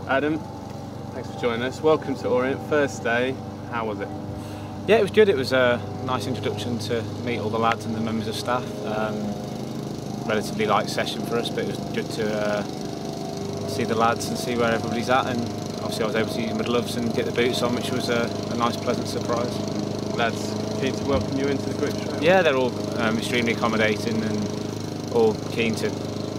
Adam, thanks for joining us. Welcome to Orient. First day, how was it? Yeah, it was good. It was a nice introduction to meet all the lads and the members of staff. Relatively light session for us, but it was good to see the lads and see where everybody's at. And obviously I was able to use my gloves and get the boots on, which was a nice, pleasant surprise. Lads keen to welcome you into the group straight away? Yeah, they're all extremely accommodating and all keen to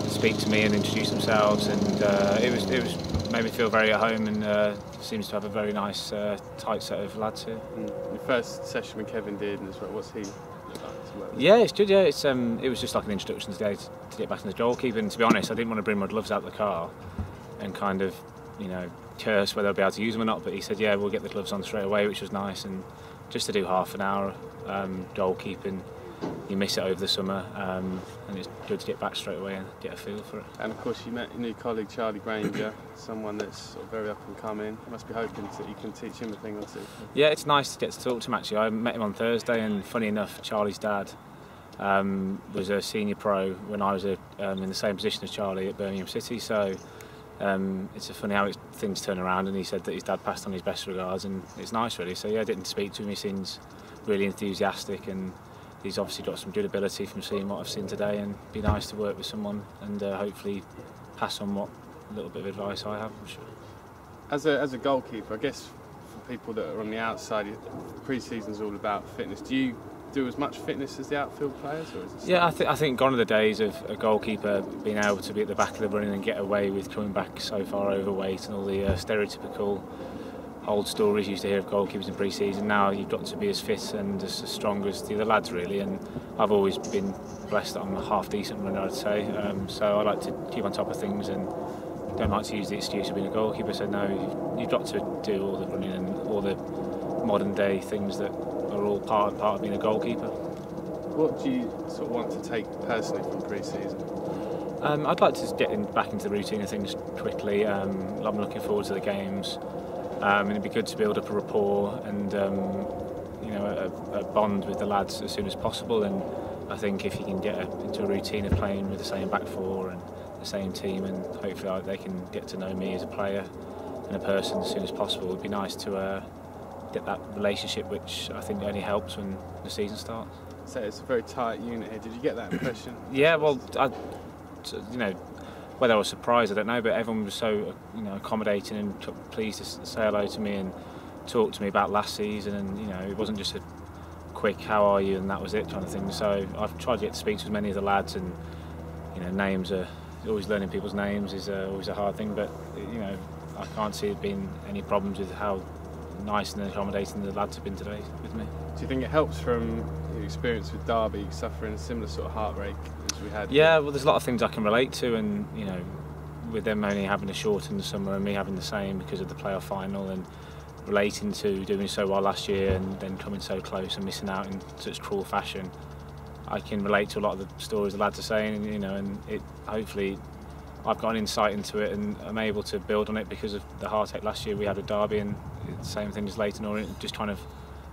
speak to me and introduce themselves. And it was made me feel very at home, and seems to have a very nice tight set of lads here. Your first session with Kevin did, and what's he like to work with? Yeah, it's good. Yeah, it was just like an introduction today to get back into the goalkeeper. And to be honest, I didn't want to bring my gloves out of the car and kind of, curse whether I'd be able to use them or not. But he said, yeah, we'll get the gloves on straight away, which was nice. And just to do half an hour goalkeeping, you miss it over the summer, and it's good to get back straight away and get a feel for it. And of course you met your new colleague Charlie Granger, someone that's sort of very up and coming. You must be hoping that you can teach him a thing or two. Yeah, it's nice to get to talk to him actually. I met him on Thursday, and funny enough, Charlie's dad was a senior pro when I was in the same position as Charlie at Birmingham City, so it's funny how things turn around, and he said that his dad passed on his best regards, and it's nice really. So yeah, I didn't speak to him, he seems really enthusiastic, and he's obviously got some good ability from seeing what I've seen today, and it'd be nice to work with someone and hopefully pass on what little bit of advice I have, I'm sure. As a goalkeeper, I guess for people that are on the outside, pre-season's all about fitness. Do you do as much fitness as the outfield players? Or is it I think gone are the days of a goalkeeper being able to be at the back of the running and get away with coming back so far overweight and all the stereotypical old stories you used to hear of goalkeepers in pre-season. Now you've got to be as fit and as strong as the other lads really, and I've always been blessed that I'm a half decent runner, I'd say, so I like to keep on top of things and don't like to use the excuse of being a goalkeeper. So no, you've got to do all the running and all the modern day things that are all part of being a goalkeeper. What do you sort of want to take personally from pre-season? I'd like to get back into the routine of things quickly. I'm looking forward to the games. And it'd be good to build up a rapport and a bond with the lads as soon as possible. And I think if you can get into a routine of playing with the same back four and the same team, and hopefully they can get to know me as a player and a person as soon as possible, it'd be nice to get that relationship, which I think only helps when the season starts. So it's a very tight unit here. Did you get that impression? Yeah, well, whether I was surprised, I don't know, but everyone was so accommodating and pleased to say hello to me and talk to me about last season, and it wasn't just a quick "how are you" and that was it kind of thing. So I've tried to get to speak to as many of the lads, and names are always learning people's names is always a hard thing, but I can't see it being any problems with how nice and accommodating the lads have been today with me. Do you think it helps from your experience with Derby, suffering a similar sort of heartbreak as we had? Yeah, well, there's a lot of things I can relate to, and with them only having a shortened summer and me having the same because of the playoff final, and relating to doing so well last year and then coming so close and missing out in such cruel fashion, I can relate to a lot of the stories the lads are saying, and it hopefully I've got an insight into it and I'm able to build on it because of the heartache last year we had with Derby, and it's the same thing as Leyton Orient. It just kind of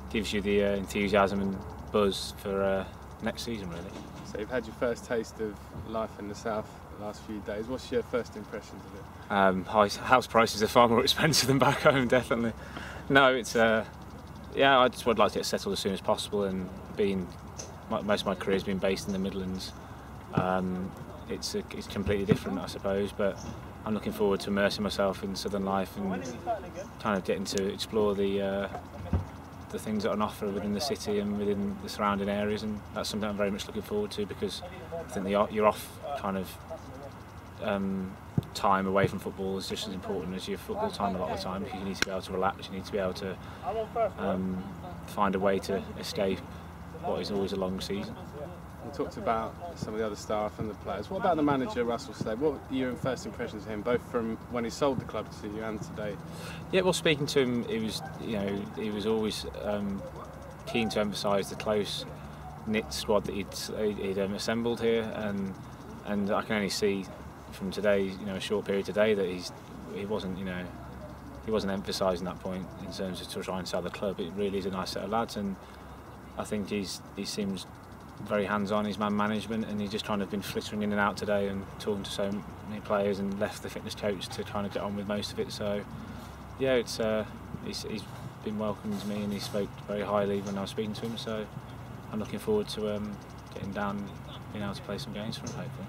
gives you the enthusiasm and buzz for next season really. So you've had your first taste of life in the south the last few days. What's your first impressions of it? House prices are far more expensive than back home, definitely. No, it's I just would like to get settled as soon as possible, and most of my career has been based in the Midlands. It's completely different, I suppose, but I'm looking forward to immersing myself in southern life and kind of getting to explore the things that are on offer within the city and within the surrounding areas, and that's something I'm very much looking forward to, because I think your off kind of time away from football is just as important as your football time a lot of the time, because you need to be able to relax, you need to be able to find a way to escape what is always a long season. We talked about some of the other staff and the players. What about the manager, Russell Slade? What were your first impressions of him, both from when he sold the club to you and today? Yeah, well, speaking to him, he was always keen to emphasise the close knit squad that he'd assembled here, and I can only see from today, a short period today, that he wasn't emphasising that point in terms of to try and sell the club. It really is a nice set of lads, and I think he seems very hands-on, his man management, and he's just kind of been flittering in and out today and talking to so many players, and left the fitness coach to kind of get on with most of it. So yeah, it's he's been welcoming to me, and he spoke very highly when I was speaking to him. So I'm looking forward to getting down, being able to play some games for him, hopefully.